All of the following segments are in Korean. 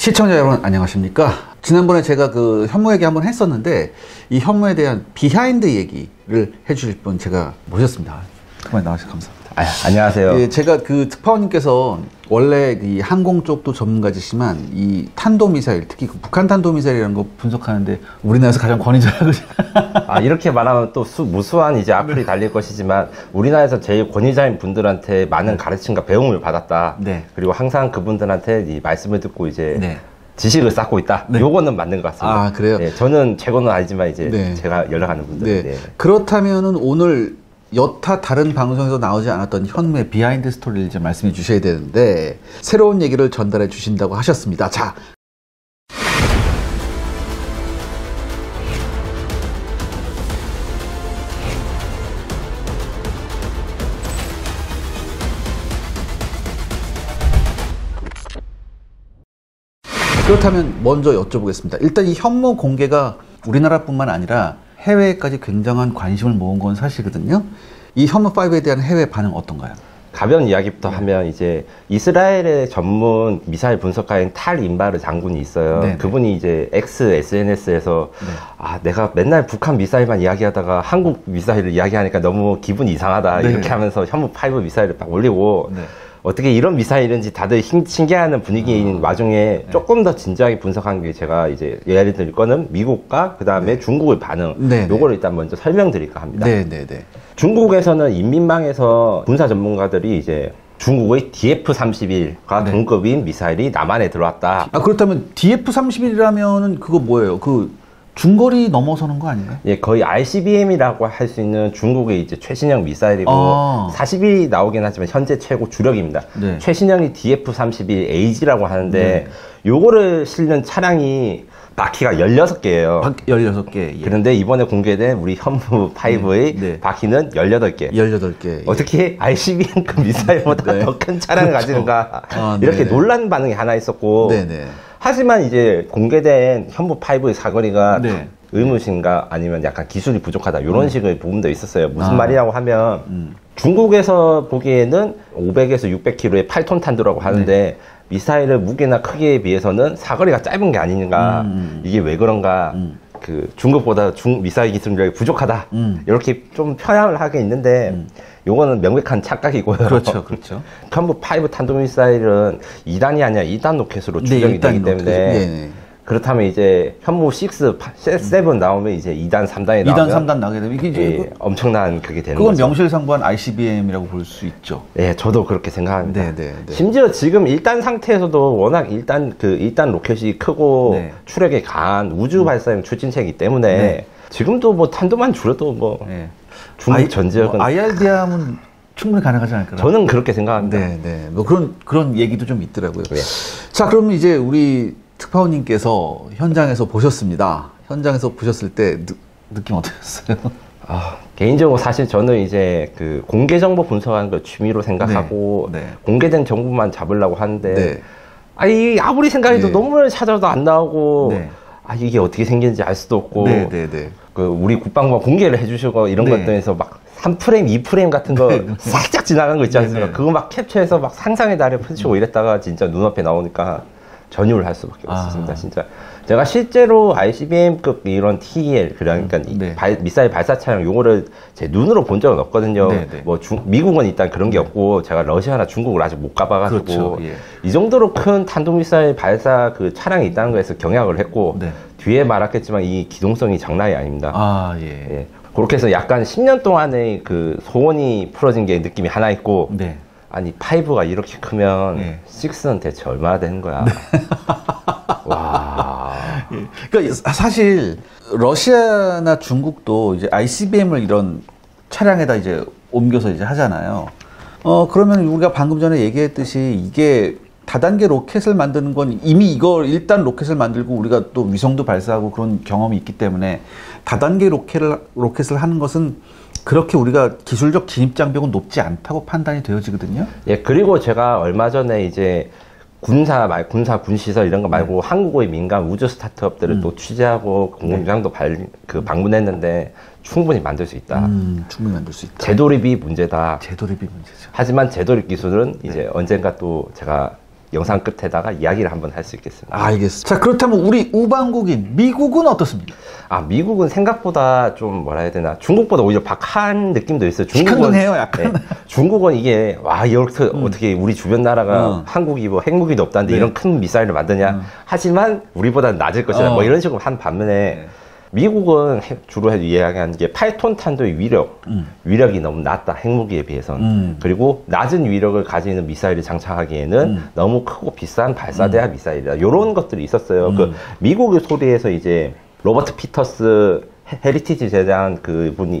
시청자 여러분 안녕하십니까? 지난번에 제가 그 현무 얘기 한번 했었는데 이 현무에 대한 비하인드 얘기를 해주실 분 제가 모셨습니다. 정말 나와주셔서 감사합니다. 안녕하세요. 예, 제가 그 특파원님께서 원래 이 항공 쪽도 전문가지만 이 탄도미사일, 특히 그 북한 탄도미사일이라는 거 분석하는데 우리나라에서 가장 권위자라고. 이렇게 말하면 또 무수한 이제 악플이 달릴 것이지만 우리나라에서 제일 권위자인 분들한테 많은 가르침과 배움을 받았다. 네. 그리고 항상 그분들한테 이 말씀을 듣고 이제 네. 지식을 쌓고 있다. 네. 요거는 맞는 것 같습니다. 아, 그래요? 네, 저는 최고는 아니지만 이제 네. 제가 연락하는 분들. 네. 네. 그렇다면은 오늘 여타 다른 방송에서 나오지 않았던 현무의 비하인드 스토리를 좀 말씀해 주셔야 되는데 새로운 얘기를 전달해 주신다고 하셨습니다. 자, 그렇다면 먼저 여쭤보겠습니다. 일단 이 현무 공개가 우리나라뿐만 아니라 해외까지 굉장한 관심을 모은 건 사실이거든요. 이 현무5에 대한 해외 반응 어떤가요? 가벼운 이야기부터 하면 이제 이스라엘의 전문 미사일 분석가인 탈 임바르 장군이 있어요. 네네. 그분이 이제 SNS에서 내가 맨날 북한 미사일만 이야기하다가 한국 미사일을 이야기하니까 너무 기분이 이상하다. 네. 이렇게 하면서 현무5 미사일을 딱 올리고 네. 어떻게 이런 미사일인지 다들 신기해하는 분위기인 와중에 조금 더 진지하게 분석한 게 제가 이제 예를 들 거는 미국과 그 다음에 중국의 반응. 네네. 요거를 일단 먼저 설명드릴까 합니다. 네네네. 중국에서는 인민망에서 군사 전문가들이 이제 중국의 DF-31과 네. 동급인 미사일이 남한에 들어왔다. 그렇다면 DF-31이라면은 그거 뭐예요? 그 중거리 넘어서는 거 아닌가요? 예, 거의 ICBM이라고 할 수 있는 중국의 이제 최신형 미사일이고 40이 나오긴 하지만 현재 최고 주력입니다. 네. 최신형이 DF-31AG라고 하는데 네. 요거를 실는 차량이 바퀴가 16개예요. 16개. 예. 그런데 이번에 공개된 우리 현무5의 네. 바퀴는 18개. 18개. 예. 어떻게 ICBM급 미사일보다 네. 더 큰 차량을 그렇죠. 가지는가. 네. 이렇게 놀란 반응이 하나 있었고. 네네. 하지만 이제 공개된 현무5의 사거리가 네. 의무신가 아니면 약간 기술이 부족하다. 이런 식의 부분도 있었어요. 무슨 아. 말이라고 하면 중국에서 보기에는 500에서 600km의 8톤 탄두라고 하는데 미사일의 무게나 크기에 비해서는 사거리가 짧은 게 아닌가. 이게 왜 그런가. 그 중국보다 미사일 기술력이 부족하다. 이렇게 좀 표현을 하게 있는데 요거는 명백한 착각이고요. 그렇죠, 그렇죠. 현무5 탄도미사일은 2단이 아니라 2단 로켓으로 추정이 되기 때문에 네네. 그렇다면 이제 현무6, 7 나오면 이제 2단, 3단이 2단, 3단 나게 되면 이게 예, 엄청난 그게 되는 그건 거죠. 명실상부한 ICBM이라고 볼 수 있죠. 예, 저도 그렇게 생각합니다. 네네. 심지어 지금 1단 상태에서도 워낙 1단 로켓이 크고 네. 추력이 강한 우주 발사용 추진체이기 때문에 네. 지금도 뭐 탄도만 줄여도 뭐 네. 중국 전 지역은 IRDM은 충분히 가능하지 않을까요? 저는 그렇게 생각합니다. 네. 뭐 그런 얘기도 좀 있더라고요. 네. 자, 그럼 이제 우리 특파원님께서 현장에서 보셨습니다. 현장에서 보셨을 때 느낌 어떠셨어요? 개인적으로 사실 저는 이제 그 공개 정보 분석하는 걸 취미로 생각하고 네. 공개된 정보만 잡으려고 하는데 네. 아무리 생각해도 네. 논문을 찾아도 안 나오고 네. 이게 어떻게 생겼는지 알 수도 없고 네. 그 우리 국방부가 공개를 해주시고 이런 네. 것들에서 막 3프레임, 2프레임 같은 거 살짝 지나간 거 있지 않습니까? 네. 그거 막 캡처해서 막 상상의 달에 펼치고 이랬다가 진짜 눈앞에 나오니까 전율을 할 수밖에 없었습니다. 진짜 제가 실제로 ICBM급 이런 TEL 그러니까 네. 미사일 발사 차량 요거를 제 눈으로 본 적은 없거든요. 네, 네. 뭐 미국은 일단 그런 게 없고 제가 러시아나 중국을 아직 못 가봐가지고 그렇죠. 예. 이 정도로 큰 탄도미사일 발사 그 차량이 있다는 거에서 경악을 했고 네. 뒤에 말했겠지만 이 기동성이 장난이 아닙니다. 예. 예. 그렇게 해서 약간 10년 동안의 그 소원이 풀어진 게 느낌이 하나 있고 네. 아니 5가 이렇게 크면 네. 6는 대체 얼마나 되는 거야? 와. 그러니까 사실 러시아나 중국도 이제 ICBM을 이런 차량에다 이제 옮겨서 이제 하잖아요. 그러면 우리가 방금 전에 얘기했듯이 이게 다단계 로켓을 만드는 건 이미 이걸 1단 로켓을 만들고 우리가 또 위성도 발사하고 그런 경험이 있기 때문에 다단계 로켓을 하는 것은 그렇게 우리가 기술적 진입 장벽은 높지 않다고 판단이 되어지거든요. 예, 그리고 제가 얼마 전에 이제 군시설 이런 거 말고 한국의 민간 우주 스타트업들을 또 취재하고 공공장도 방문했는데 충분히 만들 수 있다. 충분히 만들 수 있다. 재도립이 문제다. 재도립이 문제죠. 하지만 재도립 기술은 이제 언젠가 또 제가 영상 끝에다가 이야기를 한번 할 수 있겠습니다. 알겠습니다. 자, 그렇다면 우리 우방국인 미국은 어떻습니까? 미국은 생각보다 좀 뭐라 해야 되나, 중국보다 오히려 박한 느낌도 있어요. 시큰둥해요, 약간. 네, 중국은 이게 이렇게 어떻게 우리 주변 나라가 한국이 뭐 핵무기도 없다는데 네. 이런 큰 미사일을 만드냐. 하지만 우리보다는 낮을 것이다. 뭐 이런 식으로 한 반면에 미국은 주로 이야기하는 게 8톤 탄도의 위력이 너무 낮다, 핵무기에 비해서는. 그리고 낮은 위력을 가지는 미사일을 장착하기에는 너무 크고 비싼 발사대야 미사일이다. 이런 것들이 있었어요. 그 미국의 소리에서 이제 로버트 피터스 헤리티지 재단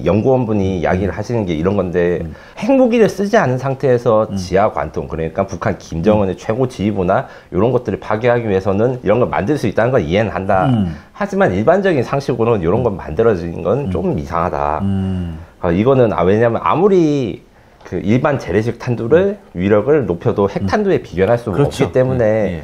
연구원분이 이야기를 하시는 게 이런 건데, 핵무기를 쓰지 않은 상태에서 지하 관통, 그러니까 북한 김정은의 최고 지휘부나 이런 것들을 파괴하기 위해서는 이런 걸 만들 수 있다는 걸 이해는 한다. 하지만 일반적인 상식으로는 이런 걸 만들어지는 건 좀 이상하다. 이거는 왜냐면 아무리 그 일반 재래식 탄두를 위력을 높여도 핵탄두에 비교할 수 없기 때문에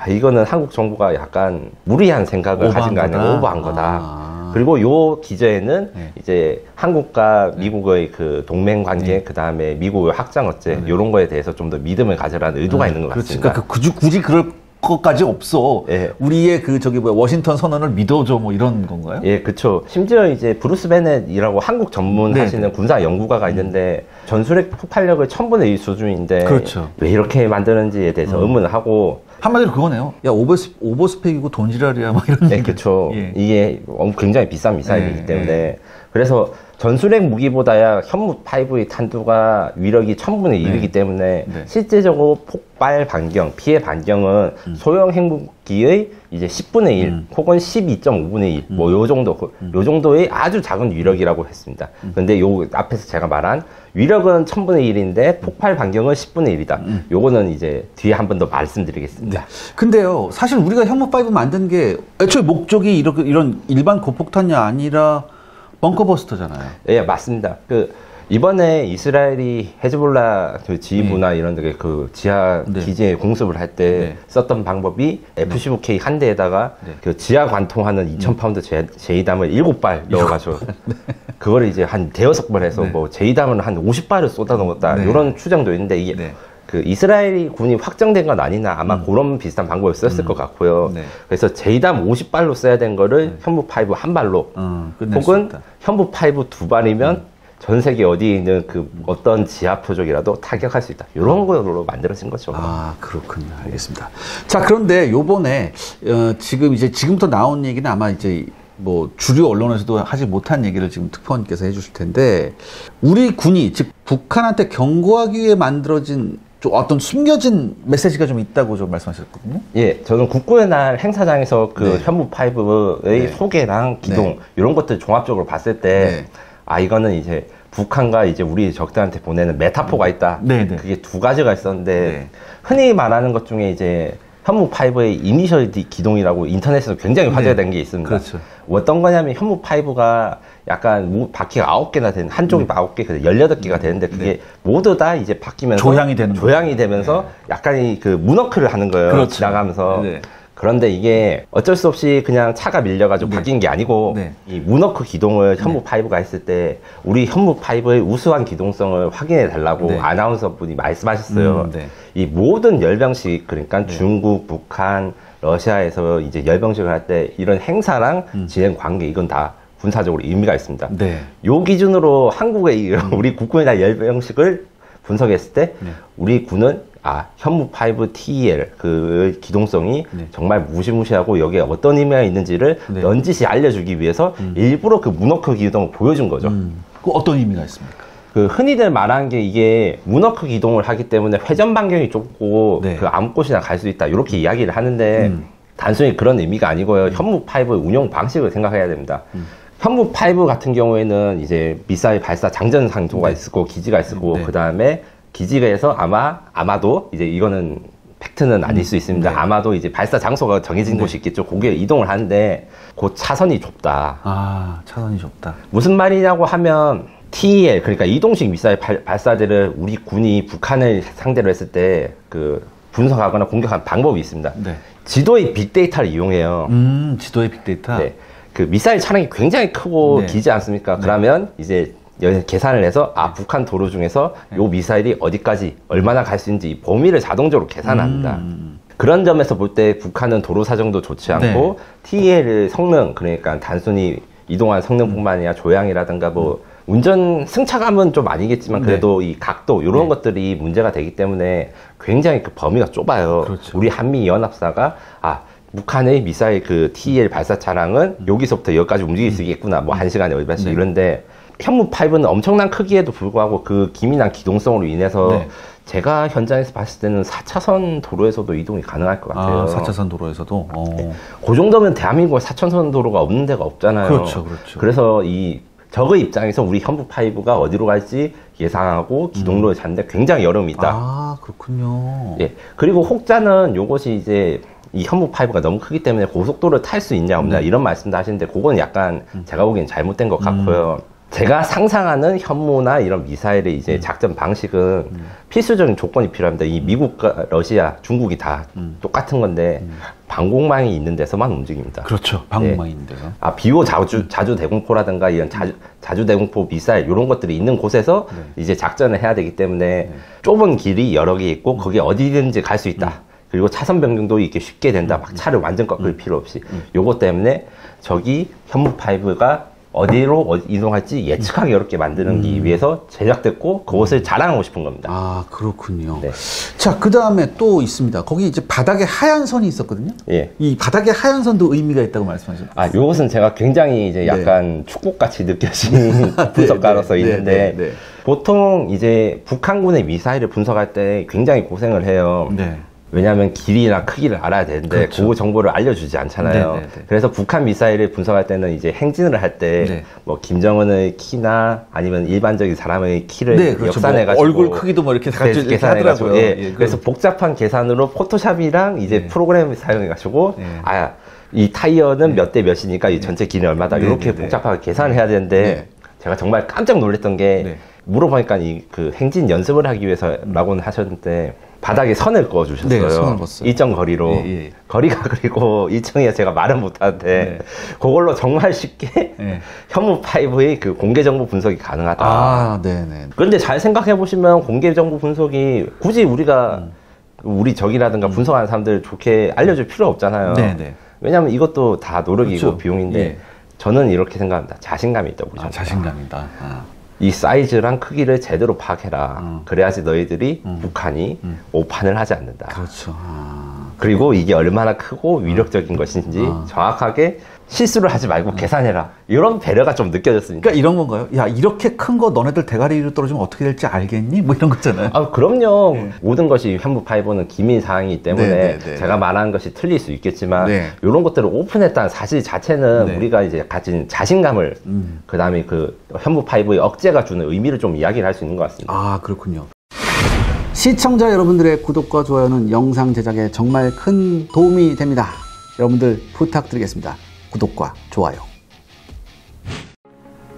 이거는 한국 정부가 약간 무리한 생각을 가진 거 아니고 오버한 거다. 그리고 요 기저에는 이제 한국과 미국의 그 동맹 관계, 그 다음에 미국의 확장 억제, 요런 거에 대해서 좀 더 믿음을 가져라는 의도가 있는 것 같습니다. 그러니까 굳이 그럴 것까지 없어. 우리의 워싱턴 선언을 믿어줘, 뭐 이런 건가요? 예, 그쵸. 심지어 이제 브루스 베넷이라고 한국 전문하시는 군사 연구가가 있는데, 전술핵 폭발력을 1000분의 1 수준인데, 그렇죠. 왜 이렇게 만드는지에 대해서 의문을 하고, 한마디로 그거네요. 야, 오버스펙이고 돈지랄이야, 뭐 이런 얘기. 그쵸. 이게 굉장히 비싼 미사일이기 때문에. 그래서 전술핵 무기보다야 현무5의 탄두가 위력이 1000분의 1이기 때문에 실제적으로 폭발 반경, 피해 반경은 소형 핵무기의 이제 10분의 1 혹은 12.5분의 1 뭐 요 정도의 아주 작은 위력이라고 했습니다. 근데 요 앞에서 제가 말한 위력은 1000분의 1인데 폭발 반경은 10분의 1이다. 요거는 이제 뒤에 한 번 더 말씀드리겠습니다. 근데요, 사실 우리가 현무5 만든 게 애초에 목적이 이런 일반 고폭탄이 아니라 벙커버스터잖아요. 예, 맞습니다. 이번에 이스라엘이 헤즈볼라 지휘부나 이런 데 지하 기지에 공습을 할 때 썼던 방법이 F-15K 한 대에다가 지하 관통하는 2000파운드 제이담을 7발 넣어가지고 그거를 이제 한 대여섯 발 해서 뭐 제이담은 한 50발을 쏟아 넣었다. 이런 추정도 있는데 이게 이스라엘이 군이 확정된 건 아니나 아마 그런 비슷한 방법을 썼을 것 같고요. 그래서 제이담 50발로 써야 된 거를 현무5 한 발로 혹은 현무5 두 발이면 전 세계 어디에 있는 어떤 지하 표적이라도 타격할 수 있다. 이런 걸로 만들어진 거죠. 그렇군요. 알겠습니다. 자, 그런데 요번에 지금부터 나온 얘기는 아마 이제 뭐 주류 언론에서도 하지 못한 얘기를 지금 특파원께서 해주실 텐데, 우리 군이 즉 북한한테 경고하기 위해 만들어진 좀 어떤 숨겨진 메시지가 좀 있다고 좀 말씀하셨거든요. 예, 저는 국군의 날 행사장에서 현무5의 소개랑 기동 이런 것들 종합적으로 봤을 때 이거는 이제 북한과 이제 우리 적들한테 보내는 메타포가 있다. 그게 두 가지가 있었는데 흔히 말하는 것 중에 이제 현무5의 이니셜 기동이라고 인터넷에서 굉장히 화제가 된 게 있습니다. 그렇죠. 어떤 거냐면 현무5가 약간 바퀴가 9개나 되는, 한쪽이 9개, 18개가 되는데 그게 모두 다 이제 바뀌면서 조향이 되면서 약간 문워크를 하는 거예요. 지나가면서. 그런데 이게 어쩔 수 없이 그냥 차가 밀려가지고 바뀐 게 아니고 이 문워크 기동을 현무5가 했을 때 우리 현무5의 우수한 기동성을 확인해 달라고 아나운서 분이 말씀하셨어요. 이 모든 열병식, 그러니까 중국, 북한, 러시아에서 이제 열병식을 할 때 이런 행사랑 진행 관계, 이건 다 군사적으로 의미가 있습니다. 요 기준으로 한국의 우리 국군의 날 열병식을 분석했을 때 우리 군은 현무5 TEL 기동성이 정말 무시무시하고 여기에 어떤 의미가 있는지를 넌지시 알려주기 위해서 일부러 문워크 기동을 보여준 거죠. 그 어떤 의미가 있습니까? 흔히들 말하는 게 이게 문워크 기동을 하기 때문에 회전 반경이 좁고 아무 곳이나 갈 수 있다, 이렇게 이야기를 하는데 단순히 그런 의미가 아니고요. 현무5의 운용 방식을 생각해야 됩니다. 현무5 같은 경우에는 이제 미사일 발사 장전 장소가 있고 기지가 있고 그 다음에 기지에서 아마도 이제 이거는 팩트는 아닐 수 있습니다. 아마도 이제 발사 장소가 정해진 곳이 있겠죠. 거기에 이동을 하는데 그 차선이 좁다. 차선이 좁다. 무슨 말이냐고 하면 TEL, 그러니까 이동식 미사일 발사대를 우리 군이 북한을 상대로 했을 때 분석하거나 공격한 방법이 있습니다. 지도의 빅데이터를 이용해요. 지도의 빅데이터? 미사일 차량이 굉장히 크고 길지 않습니까? 그러면 이제 계산을 해서 북한 도로 중에서 요 미사일이 어디까지 얼마나 갈 수 있는지 범위를 자동적으로 계산합니다. 그런 점에서 볼 때 북한은 도로 사정도 좋지 않고 네. TEL 성능, 그러니까 단순히 이동한 성능뿐만 아니라 조향이라든가 뭐 운전 승차감은 좀 아니겠지만 그래도 이 각도 이런 것들이 문제가 되기 때문에 굉장히 그 범위가 좁아요. 그렇죠. 우리 한미 연합사가 북한의 미사일 그 TEL 발사 차량은 여기서부터 여기까지 움직일 수 있겠구나. 뭐 1시간에 얼마씩 네. 이런데 현무5는 엄청난 크기에도 불구하고 그 기민한 기동성으로 인해서 네. 제가 현장에서 봤을 때는 4차선 도로에서도 이동이 가능할 것 같아요. 4차선 도로에서도. 그 정도면 대한민국에 4차선 도로가 없는 데가 없잖아요. 그렇죠, 그렇죠. 그래서 이 적의 입장에서 우리 현무5가 어디로 갈지 예상하고 기동로를 잡는데 굉장히 어려움이 있다. 그렇군요. 예. 그리고 혹자는 요것이 이제 이 현무5가 너무 크기 때문에 고속도로를 탈 수 있냐 없냐 이런 말씀도 하시는데 그건 약간 제가 보기엔 잘못된 것 같고요. 제가 상상하는 현무나 이런 미사일의 이제 작전 방식은 필수적인 조건이 필요합니다. 이 미국과 러시아, 중국이 다 똑같은 건데 방공망이 있는 데서만 움직입니다. 그렇죠. 방공망이 있는데요. 비호 자주 대공포라든가 이런 자주 대공포 미사일 이런 것들이 있는 곳에서 이제 작전을 해야 되기 때문에 좁은 길이 여러 개 있고 거기 어디든지 갈 수 있다. 그리고 차선 변경도 이렇게 쉽게 된다. 막 차를 완전 꺾을 필요 없이. 요것 때문에 저기 현무5가 어디로 이동할지 예측하기 어렵게 만드는 위해서 제작됐고 그것을 자랑하고 싶은 겁니다. 그렇군요. 네. 자, 그 다음에 또 있습니다. 거기 이제 바닥에 하얀 선이 있었거든요. 예. 이 바닥에 하얀 선도 의미가 있다고 말씀하셨죠. 요것은 제가 굉장히 이제 약간 축복같이 느껴지는 분석가로서 있는데 보통 이제 북한군의 미사일을 분석할 때 굉장히 고생을 해요. 네. 왜냐하면 길이나 크기를 알아야 되는데 그렇죠. 그 정보를 알려주지 않잖아요. 네네네. 그래서 북한 미사일을 분석할 때는 이제 행진을 할 때 뭐 김정은의 키나 아니면 일반적인 사람의 키를 그렇죠. 역산해가지고 얼굴 크기도 뭐 이렇게 같이 계산해가지고 하더라고요. 그래서 복잡한 계산으로 포토샵이랑 이제 프로그램을 사용해가지고 이 타이어는 몇 대 몇이니까 이 전체 길이 얼마다 이렇게 복잡하게 계산을 해야 되는데 제가 정말 깜짝 놀랐던 게 물어보니까 그 행진 연습을 하기 위해서라고는 하셨는데 바닥에 선을 그어주셨어요. 선을 그었어요. 일정 거리로. 거리가 그리고 일정이야 제가 말은 못하는데 그걸로 정말 쉽게 현무5의 그 공개 정보 분석이 가능하다. 그런데 잘 생각해 보시면 공개 정보 분석이 굳이 우리가 우리 적이라든가 분석하는 사람들 좋게 알려줄 필요 없잖아요. 왜냐하면 이것도 다 노력이고 그렇죠. 비용인데 저는 이렇게 생각합니다. 자신감이 있다고 보죠. 자신감이다. 이 사이즈랑 크기를 제대로 파악해라. 그래야지 너희들이 북한이 오판을 하지 않는다. 그렇죠. 그리고 이게 얼마나 크고 위력적인 것인지 정확하게 실수를 하지 말고 계산해라. 이런 배려가 좀 느껴졌습니다. 그러니까 이런 건가요? 야, 이렇게 큰 거 너네들 대가리 위로 떨어지면 어떻게 될지 알겠니? 뭐 이런 거잖아요. 그럼요. 모든 것이 현무5는 기밀 사항이기 때문에 제가 말하는 것이 틀릴 수 있겠지만 이런 것들을 오픈했다는 사실 자체는 우리가 이제 가진 자신감을 그 다음에 그 현무5의 억제가 주는 의미를 좀 이야기를 할 수 있는 것 같습니다. 그렇군요. 시청자 여러분들의 구독과 좋아요는 영상 제작에 정말 큰 도움이 됩니다. 여러분들 부탁드리겠습니다. 구독과 좋아요.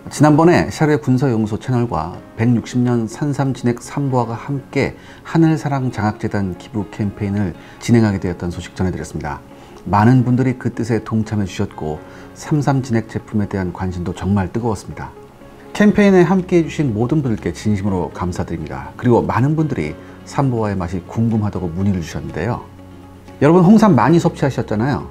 지난번에 샤르의 군사연구소 채널과 160년 산삼 진액 산보아가 함께 하늘사랑 장학재단 기부 캠페인을 진행하게 되었던 소식 전해드렸습니다. 많은 분들이 그 뜻에 동참해 주셨고 삼삼 진액 제품에 대한 관심도 정말 뜨거웠습니다. 캠페인에 함께 해주신 모든 분들께 진심으로 감사드립니다. 그리고 많은 분들이 산보아의 맛이 궁금하다고 문의를 주셨는데요. 여러분 홍삼 많이 섭취하셨잖아요.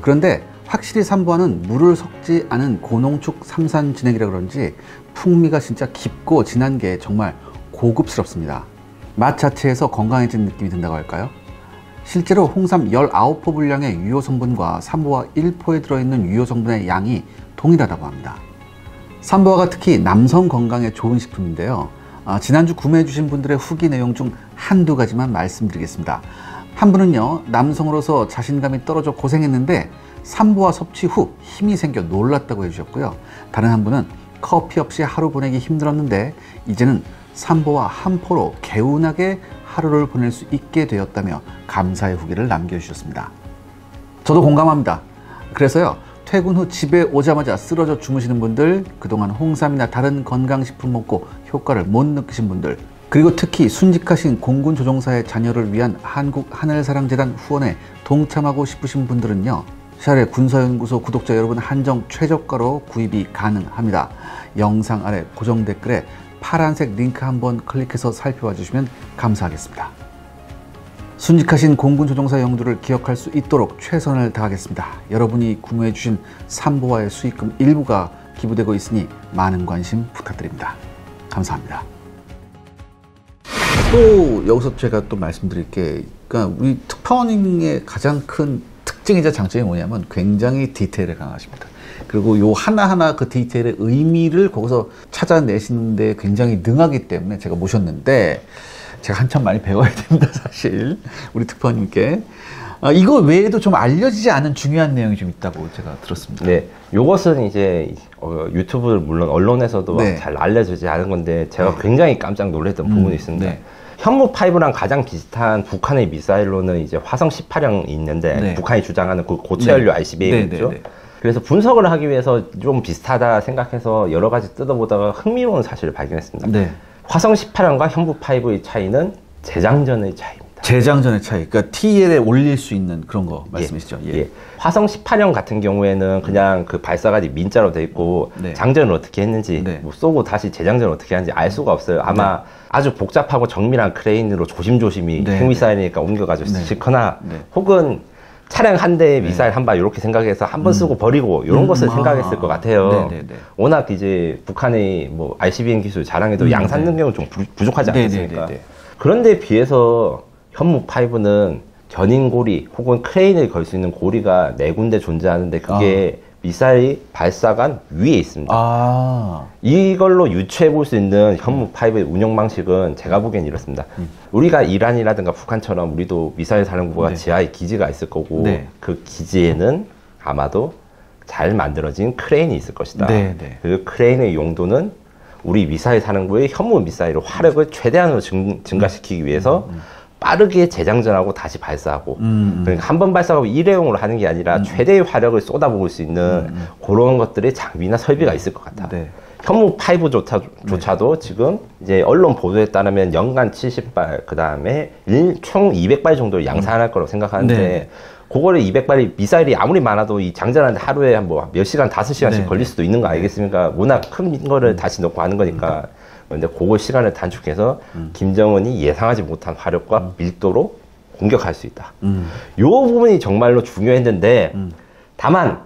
그런데 확실히 산보아는 물을 섞지 않은 고농축 삼산 진액이라 그런지 풍미가 진짜 깊고 진한 게 정말 고급스럽습니다. 맛 자체에서 건강해진 느낌이 든다고 할까요? 실제로 홍삼 19포 분량의 유효 성분과 산보아 1포에 들어있는 유효 성분의 양이 동일하다고 합니다. 산보아가 특히 남성 건강에 좋은 식품인데요. 지난주 구매해 주신 분들의 후기 내용 중 한두 가지만 말씀드리겠습니다. 한 분은요, 남성으로서 자신감이 떨어져 고생했는데 산보아 섭취 후 힘이 생겨 놀랐다고 해주셨고요. 다른 한 분은 커피 없이 하루 보내기 힘들었는데 이제는 산보아 한 포로 개운하게 하루를 보낼 수 있게 되었다며 감사의 후기를 남겨주셨습니다. 저도 공감합니다. 그래서요, 퇴근 후 집에 오자마자 쓰러져 주무시는 분들, 그동안 홍삼이나 다른 건강식품 먹고 효과를 못 느끼신 분들, 그리고 특히 순직하신 공군 조종사의 자녀를 위한 한국 하늘사랑재단 후원에 동참하고 싶으신 분들은요, 샤르의 군사연구소 구독자 여러분 한정 최저가로 구입이 가능합니다. 영상 아래 고정 댓글에 파란색 링크 한번 클릭해서 살펴봐 주시면 감사하겠습니다. 순직하신 공군 조종사 영두를 기억할 수 있도록 최선을 다하겠습니다. 여러분이 구매해 주신 삼보와의 수익금 일부가 기부되고 있으니 많은 관심 부탁드립니다. 감사합니다. 또 여기서 제가 또 말씀드릴 게, 그러니까 우리 특파원의 가장 큰 특징이자 장점이 뭐냐면 굉장히 디테일에 강하십니다. 그리고 요 하나하나 그 디테일의 의미를 거기서 찾아내시는데 굉장히 능하기 때문에 제가 모셨는데, 제가 한참 많이 배워야 됩니다, 사실. 우리 특파원님께. 이거 외에도 좀 알려지지 않은 중요한 내용이 좀 있다고 제가 들었습니다. 네. 요것은 이제 유튜브 물론 언론에서도 네. 잘 알려지지 않은 건데 제가 굉장히 깜짝 놀랐던 부분이 있습니다. 네. 현무5랑 가장 비슷한 북한의 미사일로는 이제 화성 18형이 있는데 네. 북한이 주장하는 그 고체연료 네. ICBM이죠. 네. 그래서 분석을 하기 위해서 좀 비슷하다 생각해서 여러 가지 뜯어보다가 흥미로운 사실을 발견했습니다. 네. 화성 18형과 현무5의 차이는 재장전의 차이입니다. 재장전의 차이, 그러니까 TL에 올릴 수 있는 그런 거 말씀이시죠? 예. 예. 화성 18형 같은 경우에는 그냥 그 발사관이 민자로 돼 있고 네. 장전을 어떻게 했는지 네. 뭐 쏘고 다시 재장전을 어떻게 하는지 알 수가 없어요. 아마 아주 복잡하고 정밀한 크레인으로 조심조심히 네. 핵미사일이니까 옮겨가지고 네. 싣거나 네. 혹은 차량 한 대에 미사일 한 발 이렇게 생각해서 한 번 쓰고 버리고 이런 것을 생각했을 것 같아요. 워낙 이제 북한의 뭐 ICBM 기술 자랑해도 양산 능력은 좀 부족하지 않겠습니까? 그런데 비해서 현무5는 견인고리 혹은 크레인을 걸 수 있는 고리가 4군데 존재하는데 그게 미사일 발사관 위에 있습니다. 이걸로 유추해 볼 수 있는 현무5의 운영 방식은 제가 보기엔 이렇습니다. 우리가 이란이라든가 북한처럼 우리도 미사일 사령부가 지하에 기지가 있을 거고 그 기지에는 아마도 잘 만들어진 크레인이 있을 것이다. 그 크레인의 용도는 우리 미사일 사령부의 현무 미사일의 화력을 최대한으로 증가시키기 위해서 빠르게 재장전하고 다시 발사하고 그러니까 한 번 발사하고 일회용으로 하는 게 아니라 최대의 화력을 쏟아부을 수 있는 그런 것들의 장비나 설비가 있을 것 같다. 현무5조차도 지금 이제 언론 보도에 따르면 연간 70발 그 다음에 총 200발 정도를 양산할 거라고 생각하는데 그거를 200발이 미사일이 아무리 많아도 이 장전하는데 하루에 뭐 몇 시간 5시간씩 걸릴 수도 있는 거 알겠습니까? 워낙 큰 거를 다시 넣고 하는 거니까. 근데 그거 시간을 단축해서 김정은이 예상하지 못한 화력과 밀도로 공격할 수 있다. 요 부분이 정말로 중요했는데 다만